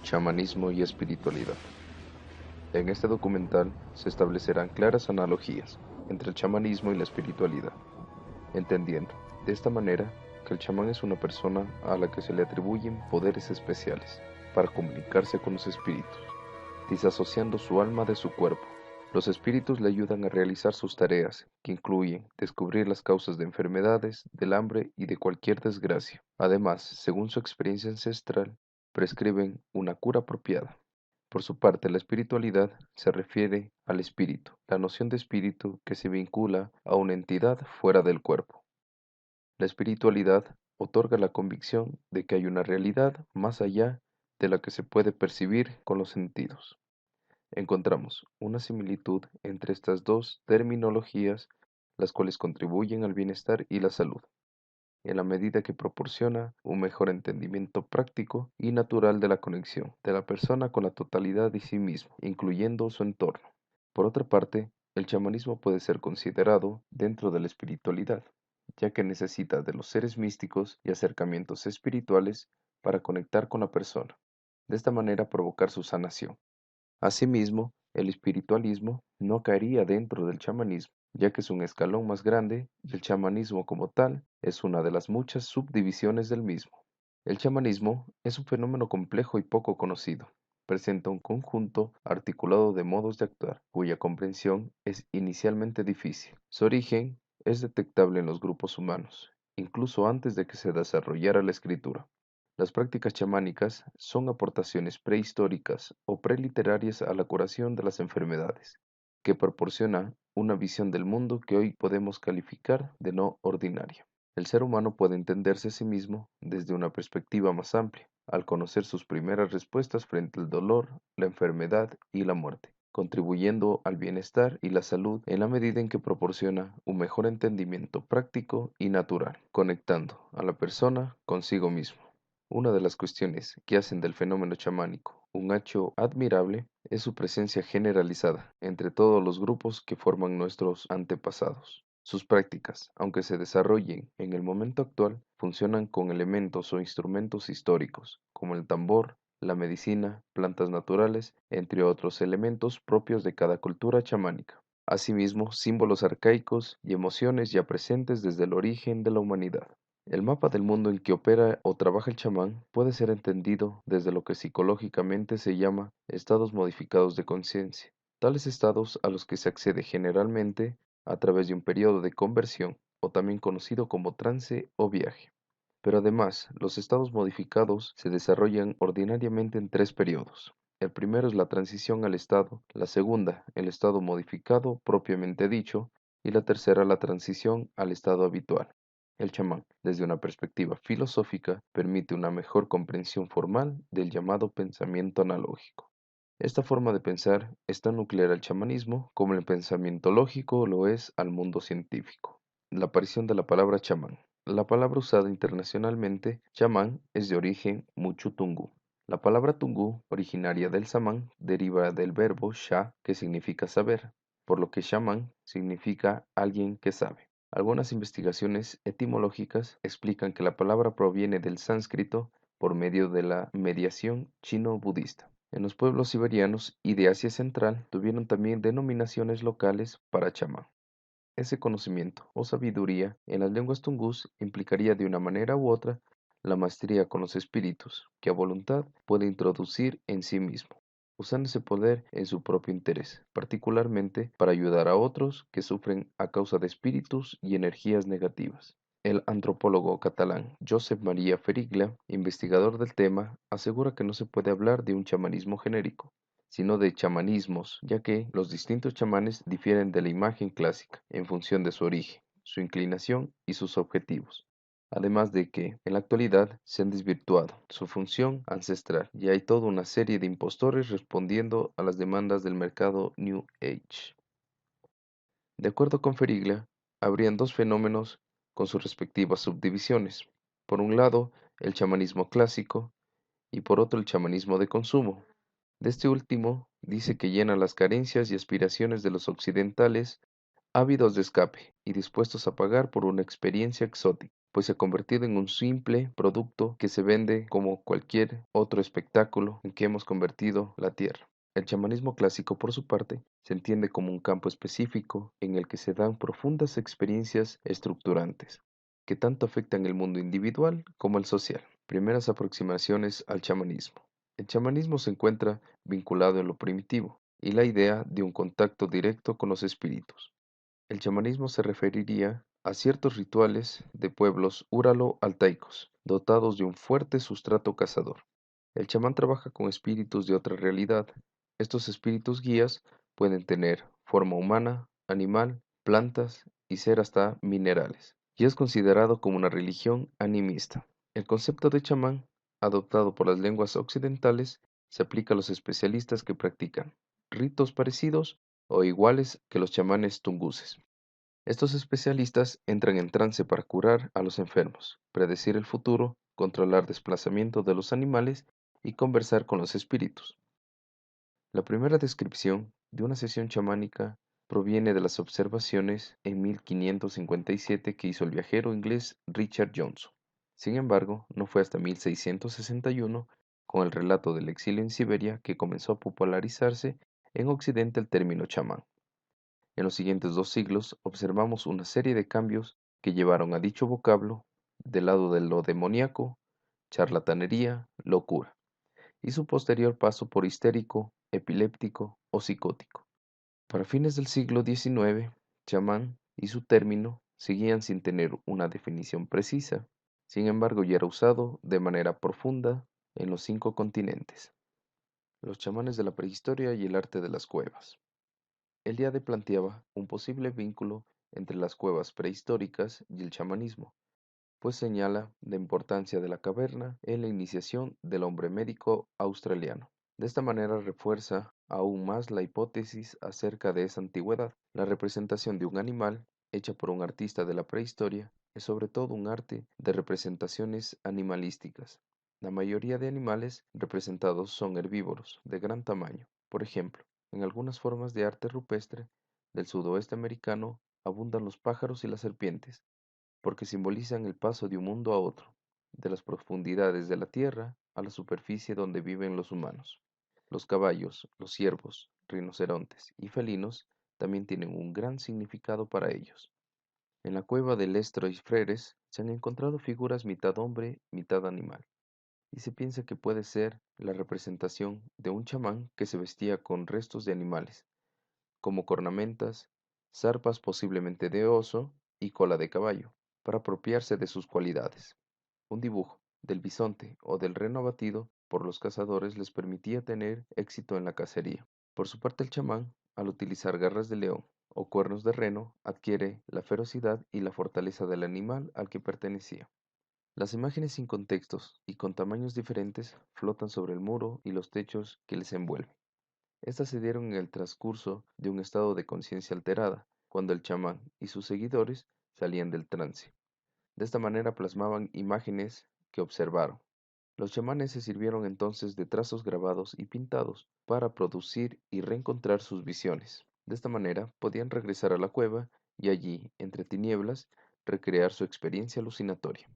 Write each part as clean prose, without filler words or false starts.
Chamanismo y espiritualidad. En este documental se establecerán claras analogías entre el chamanismo y la espiritualidad, entendiendo, de esta manera, que el chamán es una persona a la que se le atribuyen poderes especiales para comunicarse con los espíritus, disasociando su alma de su cuerpo. Los espíritus le ayudan a realizar sus tareas, que incluyen descubrir las causas de enfermedades, del hambre y de cualquier desgracia. Además, según su experiencia ancestral, prescriben una cura apropiada. Por su parte, la espiritualidad se refiere al espíritu, la noción de espíritu que se vincula a una entidad fuera del cuerpo. La espiritualidad otorga la convicción de que hay una realidad más allá de la que se puede percibir con los sentidos. Encontramos una similitud entre estas dos terminologías, las cuales contribuyen al bienestar y la salud, en la medida que proporciona un mejor entendimiento práctico y natural de la conexión de la persona con la totalidad de sí mismo, incluyendo su entorno. Por otra parte, el chamanismo puede ser considerado dentro de la espiritualidad, ya que necesita de los seres místicos y acercamientos espirituales para conectar con la persona, de esta manera provocar su sanación. Asimismo, el espiritualismo no caería dentro del chamanismo, ya que es un escalón más grande y el chamanismo como tal es una de las muchas subdivisiones del mismo. El chamanismo es un fenómeno complejo y poco conocido. Presenta un conjunto articulado de modos de actuar, cuya comprensión es inicialmente difícil. Su origen es detectable en los grupos humanos, incluso antes de que se desarrollara la escritura. Las prácticas chamánicas son aportaciones prehistóricas o preliterarias a la curación de las enfermedades, que proporciona una visión del mundo que hoy podemos calificar de no ordinaria. El ser humano puede entenderse a sí mismo desde una perspectiva más amplia, al conocer sus primeras respuestas frente al dolor, la enfermedad y la muerte, contribuyendo al bienestar y la salud en la medida en que proporciona un mejor entendimiento práctico y natural, conectando a la persona consigo mismo. Una de las cuestiones que hacen del fenómeno chamánico un hecho admirable es su presencia generalizada entre todos los grupos que forman nuestros antepasados. Sus prácticas, aunque se desarrollen en el momento actual, funcionan con elementos o instrumentos históricos, como el tambor, la medicina, plantas naturales, entre otros elementos propios de cada cultura chamánica. Asimismo, símbolos arcaicos y emociones ya presentes desde el origen de la humanidad. El mapa del mundo en que opera o trabaja el chamán puede ser entendido desde lo que psicológicamente se llama estados modificados de conciencia, tales estados a los que se accede generalmente a través de un periodo de conversión, o también conocido como trance o viaje. Pero además, los estados modificados se desarrollan ordinariamente en tres periodos. El primero es la transición al estado, la segunda, el estado modificado propiamente dicho, y la tercera, la transición al estado habitual. El chamán, desde una perspectiva filosófica, permite una mejor comprensión formal del llamado pensamiento analógico. Esta forma de pensar es tan nuclear al chamanismo como el pensamiento lógico lo es al mundo científico. La aparición de la palabra chamán. La palabra usada internacionalmente, chamán, es de origen mucho-tungú. La palabra tungú, originaria del samán, deriva del verbo sha, que significa saber, por lo que chamán significa alguien que sabe. Algunas investigaciones etimológicas explican que la palabra proviene del sánscrito por medio de la mediación chino-budista. En los pueblos siberianos y de Asia Central tuvieron también denominaciones locales para chamán. Ese conocimiento o sabiduría en las lenguas tungús implicaría de una manera u otra la maestría con los espíritus, que a voluntad puede introducir en sí mismo, usando ese poder en su propio interés, particularmente para ayudar a otros que sufren a causa de espíritus y energías negativas. El antropólogo catalán Josep Maria Feriglia, investigador del tema, asegura que no se puede hablar de un chamanismo genérico, sino de chamanismos, ya que los distintos chamanes difieren de la imagen clásica en función de su origen, su inclinación y sus objetivos. Además de que, en la actualidad, se han desvirtuado su función ancestral y hay toda una serie de impostores respondiendo a las demandas del mercado New Age. De acuerdo con Feriglia, habrían dos fenómenos con sus respectivas subdivisiones. Por un lado, el chamanismo clásico y por otro el chamanismo de consumo. De este último, dice que llena las carencias y aspiraciones de los occidentales ávidos de escape y dispuestos a pagar por una experiencia exótica. pues se ha convertido en un simple producto que se vende como cualquier otro espectáculo en que hemos convertido la tierra. El chamanismo clásico, por su parte, se entiende como un campo específico en el que se dan profundas experiencias estructurantes, que tanto afectan el mundo individual como el social. Primeras aproximaciones al chamanismo. El chamanismo se encuentra vinculado en lo primitivo y la idea de un contacto directo con los espíritus. El chamanismo se referiría a ciertos rituales de pueblos úralo-altaicos, dotados de un fuerte sustrato cazador. El chamán trabaja con espíritus de otra realidad. Estos espíritus guías pueden tener forma humana, animal, plantas y ser hasta minerales, y es considerado como una religión animista. El concepto de chamán, adoptado por las lenguas occidentales, se aplica a los especialistas que practican ritos parecidos o iguales que los chamanes tunguses. Estos especialistas entran en trance para curar a los enfermos, predecir el futuro, controlar desplazamiento de los animales y conversar con los espíritus. La primera descripción de una sesión chamánica proviene de las observaciones en 1557 que hizo el viajero inglés Richard Johnson. Sin embargo, no fue hasta 1661, con el relato del exilio en Siberia, que comenzó a popularizarse en Occidente el término chamán. En los siguientes 2 siglos observamos una serie de cambios que llevaron a dicho vocablo del lado de lo demoníaco, charlatanería, locura, y su posterior paso por histérico, epiléptico o psicótico. Para fines del siglo XIX, chamán y su término seguían sin tener una definición precisa, sin embargo ya era usado de manera profunda en los 5 continentes. Los chamanes de la prehistoria y el arte de las cuevas. Eliade planteaba un posible vínculo entre las cuevas prehistóricas y el chamanismo, pues señala la importancia de la caverna en la iniciación del hombre médico australiano. De esta manera refuerza aún más la hipótesis acerca de esa antigüedad. La representación de un animal, hecha por un artista de la prehistoria, es sobre todo un arte de representaciones animalísticas. La mayoría de animales representados son herbívoros, de gran tamaño. Por ejemplo, en algunas formas de arte rupestre del sudoeste americano abundan los pájaros y las serpientes, porque simbolizan el paso de un mundo a otro, de las profundidades de la tierra a la superficie donde viven los humanos. Los caballos, los ciervos, rinocerontes y felinos también tienen un gran significado para ellos. En la cueva de Lestroy Freres se han encontrado figuras mitad hombre, mitad animal, y se piensa que puede ser la representación de un chamán que se vestía con restos de animales, como cornamentas, zarpas posiblemente de oso y cola de caballo, para apropiarse de sus cualidades. Un dibujo del bisonte o del reno abatido por los cazadores les permitía tener éxito en la cacería. Por su parte el chamán, al utilizar garras de león o cuernos de reno, adquiere la ferocidad y la fortaleza del animal al que pertenecía. Las imágenes sin contextos y con tamaños diferentes flotan sobre el muro y los techos que les envuelven. Estas se dieron en el transcurso de un estado de conciencia alterada, cuando el chamán y sus seguidores salían del trance. De esta manera plasmaban imágenes que observaron. Los chamanes se sirvieron entonces de trazos grabados y pintados para producir y reencontrar sus visiones. De esta manera podían regresar a la cueva y allí, entre tinieblas, recrear su experiencia alucinatoria.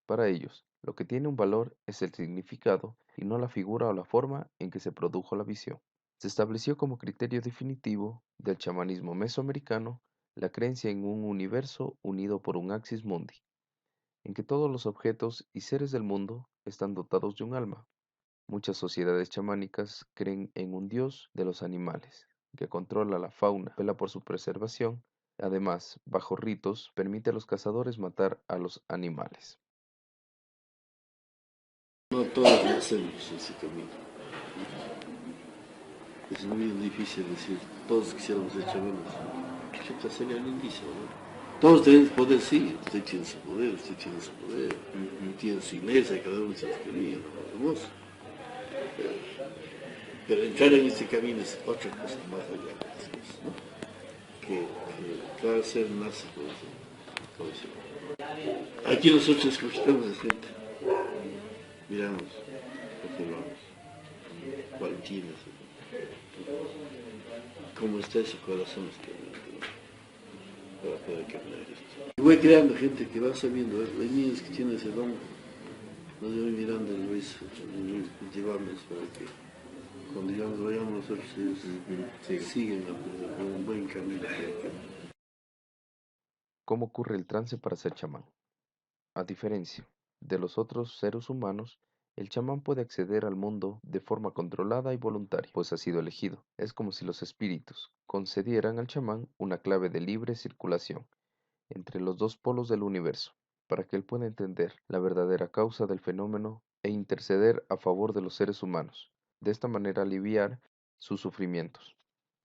Para ellos, lo que tiene un valor es el significado y no la figura o la forma en que se produjo la visión. Se estableció como criterio definitivo del chamanismo mesoamericano la creencia en un universo unido por un axis mundi, en que todos los objetos y seres del mundo están dotados de un alma. Muchas sociedades chamánicas creen en un dios de los animales, que controla la fauna, vela por su preservación, además, bajo ritos, permite a los cazadores matar a los animales. No todos nacemos ese camino. Es muy difícil decir, todos quisiéramos ser chamanes. Chuta, sería lindísimo, ¿no? Todos tenemos poder, sí, usted tiene su poder, tiene su iglesia, cada uno tiene su camino, hermoso. Pero entrar en este camino es otra cosa más allá, ¿no? Que cada ser nace con eso. Aquí nosotros escuchamos a gente, miramos, observamos, cuál tiene cómo está ese corazón. para poder cambiar esto. Y voy creando gente que va sabiendo, hay niños que tienen ese don, nos voy mirando el Luis, cultivándolos para que cuando ya nos vayamos nosotros ellos siguen por un buen camino. ¿Cómo ocurre el trance para ser chamán? A diferencia de los otros seres humanos, el chamán puede acceder al mundo de forma controlada y voluntaria, pues ha sido elegido. Es como si los espíritus concedieran al chamán una clave de libre circulación entre los dos polos del universo, para que él pueda entender la verdadera causa del fenómeno e interceder a favor de los seres humanos, de esta manera aliviar sus sufrimientos.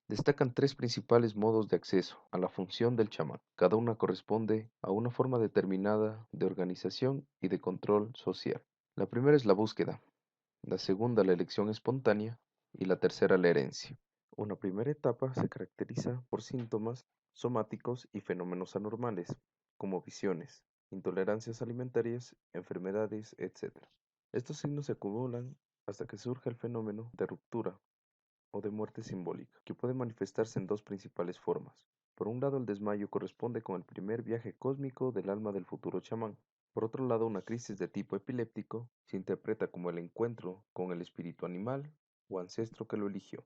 Destacan tres principales modos de acceso a la función del chamán. Cada una corresponde a una forma determinada de organización y de control social. La primera es la búsqueda, la segunda la elección espontánea y la tercera la herencia. Una primera etapa se caracteriza por síntomas somáticos y fenómenos anormales, como visiones, intolerancias alimentarias, enfermedades, etc. Estos signos se acumulan hasta que surja el fenómeno de ruptura o de muerte simbólica, que puede manifestarse en dos principales formas. Por un lado, el desmayo corresponde con el primer viaje cósmico del alma del futuro chamán. Por otro lado, una crisis de tipo epiléptico se interpreta como el encuentro con el espíritu animal o ancestro que lo eligió.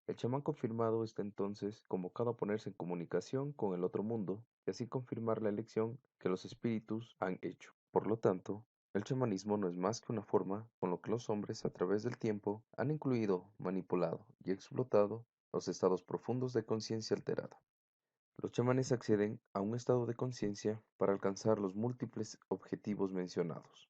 El chamán confirmado está entonces convocado a ponerse en comunicación con el otro mundo y así confirmar la elección que los espíritus han hecho. Por lo tanto, el chamanismo no es más que una forma con lo que los hombres a través del tiempo han incluido, manipulado y explotado los estados profundos de conciencia alterada. Los chamanes acceden a un estado de conciencia para alcanzar los múltiples objetivos mencionados.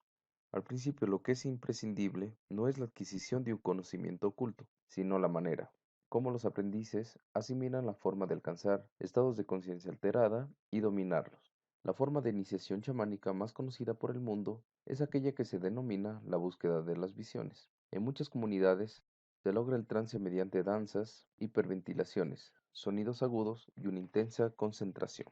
Al principio lo que es imprescindible no es la adquisición de un conocimiento oculto, sino la manera, cómo los aprendices asimilan la forma de alcanzar estados de conciencia alterada y dominarlos. La forma de iniciación chamánica más conocida por el mundo es aquella que se denomina la búsqueda de las visiones. En muchas comunidades se logra el trance mediante danzas, hiperventilaciones, sonidos agudos y una intensa concentración.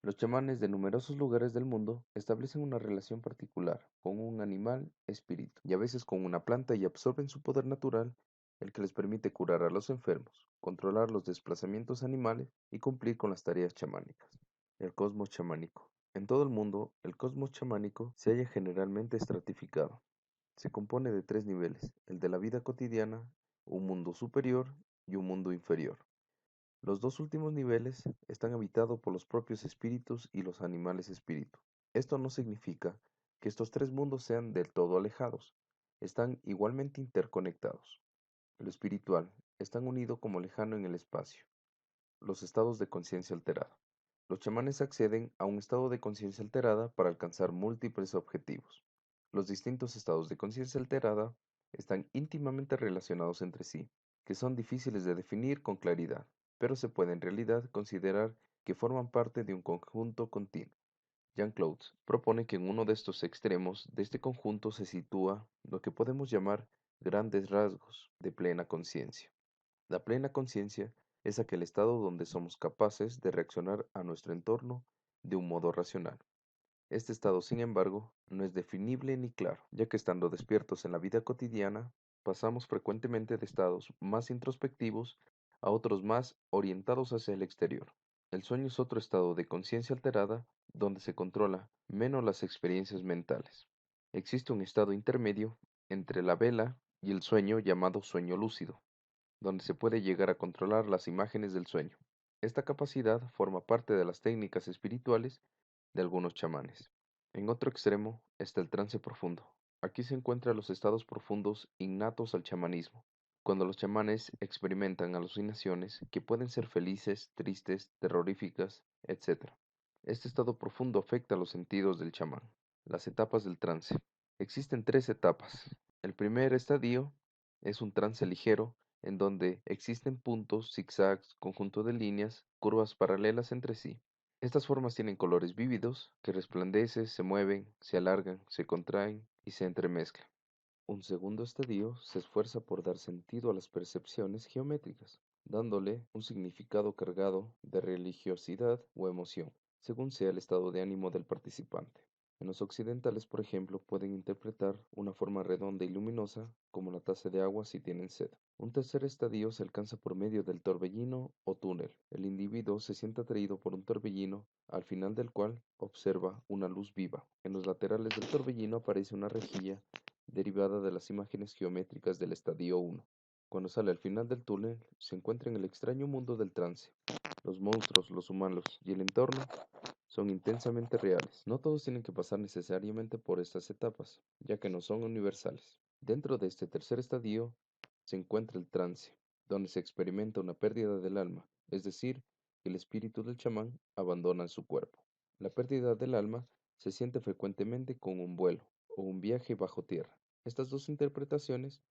Los chamanes de numerosos lugares del mundo establecen una relación particular con un animal espíritu y a veces con una planta y absorben su poder natural, el que les permite curar a los enfermos, controlar los desplazamientos animales y cumplir con las tareas chamánicas. El cosmos chamánico. En todo el mundo, el cosmos chamánico se halla generalmente estratificado. Se compone de tres niveles: el de la vida cotidiana, un mundo superior y un mundo inferior. Los dos últimos niveles están habitados por los propios espíritus y los animales espíritu. Esto no significa que estos tres mundos sean del todo alejados, están igualmente interconectados. Lo espiritual es tan unido como lejano en el espacio. Los estados de conciencia alterada. Los chamanes acceden a un estado de conciencia alterada para alcanzar múltiples objetivos. Los distintos estados de conciencia alterada están íntimamente relacionados entre sí, que son difíciles de definir con claridad, pero se puede en realidad considerar que forman parte de un conjunto continuo. Jean-Claude propone que en uno de estos extremos de este conjunto se sitúa lo que podemos llamar grandes rasgos de plena conciencia. La plena conciencia es aquel estado donde somos capaces de reaccionar a nuestro entorno de un modo racional. Este estado, sin embargo, no es definible ni claro, ya que estando despiertos en la vida cotidiana, pasamos frecuentemente de estados más introspectivos a otros más orientados hacia el exterior. El sueño es otro estado de conciencia alterada donde se controla menos las experiencias mentales. Existe un estado intermedio entre la vela y el sueño llamado sueño lúcido, donde se puede llegar a controlar las imágenes del sueño. Esta capacidad forma parte de las técnicas espirituales de algunos chamanes. En otro extremo está el trance profundo. Aquí se encuentran los estados profundos innatos al chamanismo, cuando los chamanes experimentan alucinaciones que pueden ser felices, tristes, terroríficas, etc. Este estado profundo afecta a los sentidos del chamán. Las etapas del trance. Existen tres etapas. El primer estadio es un trance ligero en donde existen puntos, zigzags, conjunto de líneas, curvas paralelas entre sí. Estas formas tienen colores vívidos que resplandecen, se mueven, se alargan, se contraen y se entremezclan. Un segundo estadio se esfuerza por dar sentido a las percepciones geométricas, dándole un significado cargado de religiosidad o emoción, según sea el estado de ánimo del participante. En los occidentales, por ejemplo, pueden interpretar una forma redonda y luminosa como la taza de agua si tienen sed. Un tercer estadio se alcanza por medio del torbellino o túnel. El individuo se siente atraído por un torbellino, al final del cual observa una luz viva. En los laterales del torbellino aparece una rejilla derivada de las imágenes geométricas del estadio 1. Cuando sale al final del túnel, se encuentra en el extraño mundo del trance. Los monstruos, los humanos y el entorno son intensamente reales. No todos tienen que pasar necesariamente por estas etapas, ya que no son universales. Dentro de este tercer estadio se encuentra el trance, donde se experimenta una pérdida del alma, es decir, que el espíritu del chamán abandona su cuerpo. La pérdida del alma se siente frecuentemente con un vuelo o un viaje bajo tierra. Estas dos interpretaciones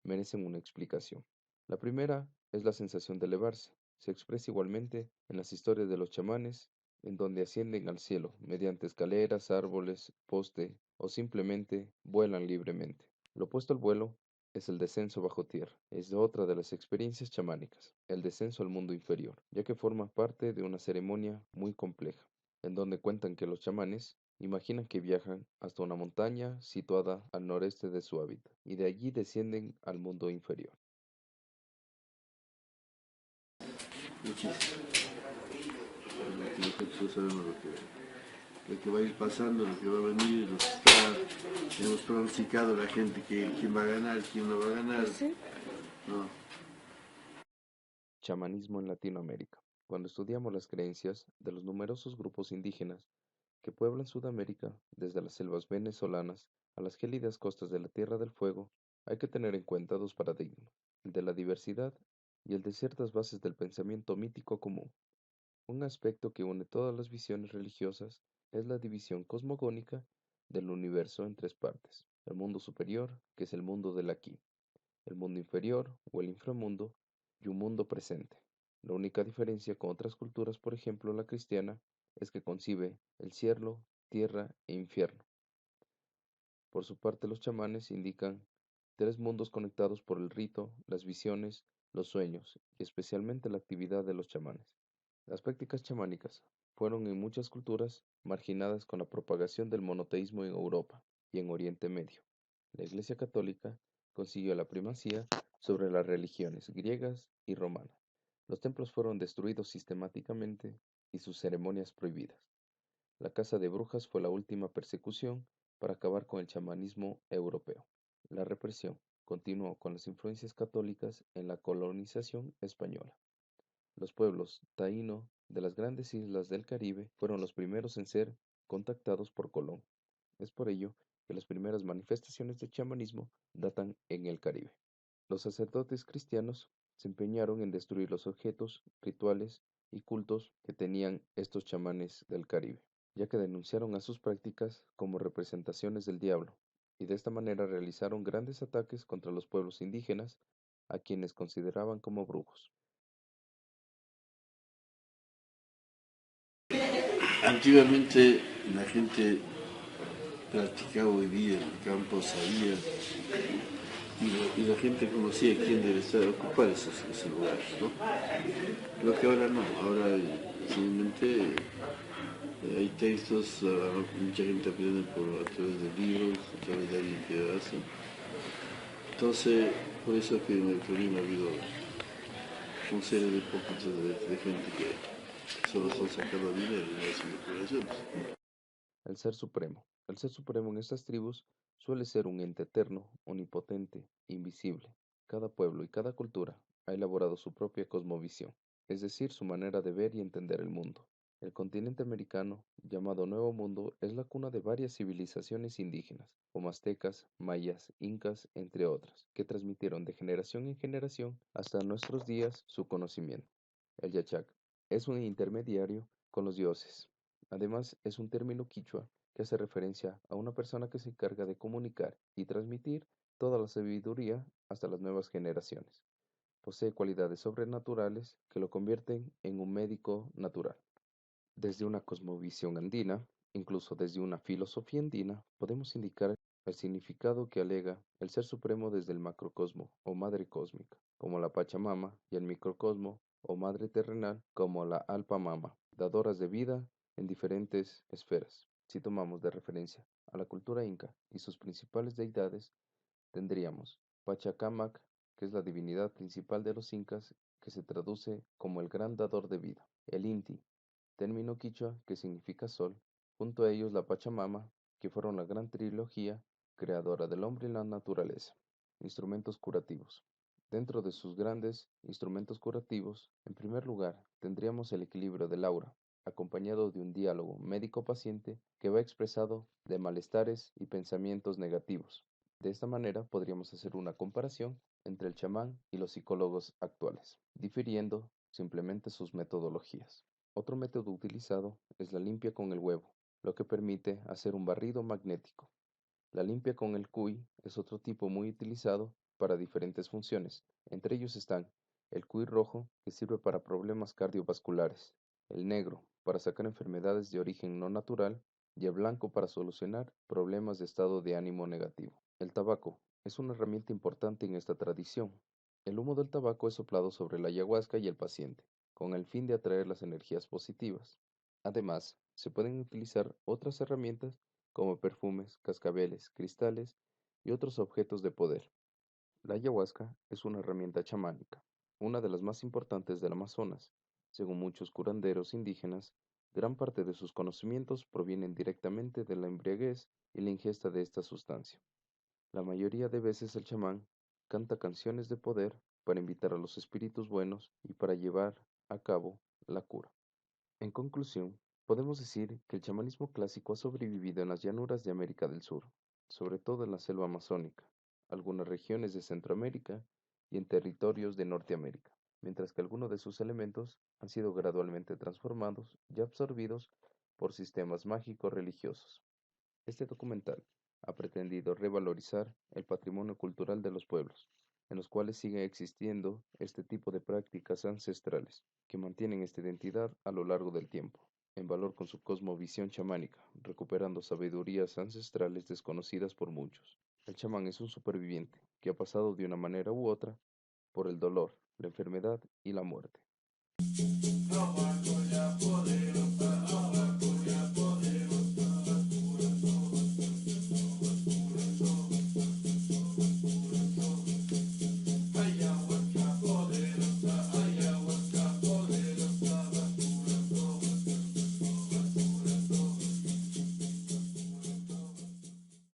merecen una explicación. La primera es la sensación de elevarse. Se expresa igualmente en las historias de los chamanes, en donde ascienden al cielo mediante escaleras, árboles, poste o simplemente vuelan libremente. Lo opuesto al vuelo es el descenso bajo tierra. Es otra de las experiencias chamánicas, el descenso al mundo inferior, ya que forma parte de una ceremonia muy compleja, en donde cuentan que los chamanes imaginan que viajan hasta una montaña situada al noreste de su hábitat y de allí descienden al mundo inferior. Muchísimo. Nosotros sabemos lo que va a ir pasando, lo que va a venir, lo que está, hemos pronosticado la gente que quién va a ganar, quién no va a ganar. ¿Sí? No. Chamanismo en Latinoamérica. Cuando estudiamos las creencias de los numerosos grupos indígenas que pueblan Sudamérica, desde las selvas venezolanas a las gélidas costas de la Tierra del Fuego, hay que tener en cuenta dos paradigmas, el de la diversidad y el de ciertas bases del pensamiento mítico común. Un aspecto que une todas las visiones religiosas es la división cosmogónica del universo en tres partes: el mundo superior, que es el mundo del aquí; el mundo inferior o el inframundo; y un mundo presente. La única diferencia con otras culturas, por ejemplo la cristiana, es que concibe el cielo, tierra e infierno. Por su parte, los chamanes indican tres mundos conectados por el rito, las visiones, los sueños y especialmente la actividad de los chamanes. Las prácticas chamánicas fueron en muchas culturas marginadas con la propagación del monoteísmo en Europa y en Oriente Medio. La Iglesia Católica consiguió la primacía sobre las religiones griegas y romanas. Los templos fueron destruidos sistemáticamente y sus ceremonias prohibidas. La caza de brujas fue la última persecución para acabar con el chamanismo europeo. La represión continuó con las influencias católicas en la colonización española. Los pueblos taíno de las grandes islas del Caribe fueron los primeros en ser contactados por Colón. Es por ello que las primeras manifestaciones de chamanismo datan en el Caribe. Los sacerdotes cristianos se empeñaron en destruir los objetos, rituales y cultos que tenían estos chamanes del Caribe, ya que denunciaron a sus prácticas como representaciones del diablo, y de esta manera realizaron grandes ataques contra los pueblos indígenas, a quienes consideraban como brujos. Antiguamente la gente practicaba hoy día en el campo, sabía, y la gente conocía quién debe estar, ocupar esos lugares, ¿no? Lo que ahora no, ahora simplemente hay textos, mucha gente aprende a través de libros, a través de alguien que hace. Entonces, por eso que en el Perú ha habido una serie de poquitos de gente que solo son sacando dinero y no hacen operaciones. El Ser Supremo. El Ser Supremo en estas tribus suele ser un ente eterno, omnipotente, invisible. Cada pueblo y cada cultura ha elaborado su propia cosmovisión, es decir, su manera de ver y entender el mundo. El continente americano, llamado Nuevo Mundo, es la cuna de varias civilizaciones indígenas, como aztecas, mayas, incas, entre otras, que transmitieron de generación en generación hasta nuestros días su conocimiento. El Yachac es un intermediario con los dioses. Además, es un término quichua que hace referencia a una persona que se encarga de comunicar y transmitir toda la sabiduría hasta las nuevas generaciones. Posee cualidades sobrenaturales que lo convierten en un médico natural. Desde una cosmovisión andina, incluso desde una filosofía andina, podemos indicar el significado que alega el Ser Supremo desde el macrocosmo o Madre Cósmica, como la Pachamama, y el microcosmo o Madre Terrenal, como la Alpamama, dadoras de vida en diferentes esferas. Si tomamos de referencia a la cultura inca y sus principales deidades, tendríamos Pachacamac, que es la divinidad principal de los incas, que se traduce como el gran dador de vida. El Inti, término quichua que significa sol, junto a ellos la Pachamama, que fueron la gran trilogía creadora del hombre y la naturaleza. Instrumentos curativos. Dentro de sus grandes instrumentos curativos, en primer lugar, tendríamos el equilibrio del aura, acompañado de un diálogo médico-paciente que va expresado de malestares y pensamientos negativos. De esta manera podríamos hacer una comparación entre el chamán y los psicólogos actuales, difiriendo simplemente sus metodologías. Otro método utilizado es la limpia con el huevo, lo que permite hacer un barrido magnético. La limpia con el cuy es otro tipo muy utilizado para diferentes funciones. Entre ellos están el cuy rojo, que sirve para problemas cardiovasculares, el negro, para sacar enfermedades de origen no natural, y el blanco para solucionar problemas de estado de ánimo negativo. El tabaco es una herramienta importante en esta tradición. El humo del tabaco es soplado sobre la ayahuasca y el paciente, con el fin de atraer las energías positivas. Además, se pueden utilizar otras herramientas como perfumes, cascabeles, cristales y otros objetos de poder. La ayahuasca es una herramienta chamánica, una de las más importantes del Amazonas. Según muchos curanderos indígenas, gran parte de sus conocimientos provienen directamente de la embriaguez y la ingesta de esta sustancia. La mayoría de veces el chamán canta canciones de poder para invitar a los espíritus buenos y para llevar a cabo la cura. En conclusión, podemos decir que el chamanismo clásico ha sobrevivido en las llanuras de América del Sur, sobre todo en la selva amazónica, algunas regiones de Centroamérica y en territorios de Norteamérica, mientras que algunos de sus elementos han sido gradualmente transformados y absorbidos por sistemas mágicos religiosos. Este documental ha pretendido revalorizar el patrimonio cultural de los pueblos, en los cuales sigue existiendo este tipo de prácticas ancestrales, que mantienen esta identidad a lo largo del tiempo, en valor con su cosmovisión chamánica, recuperando sabidurías ancestrales desconocidas por muchos. El chamán es un superviviente que ha pasado de una manera u otra por el dolor, la enfermedad y la muerte.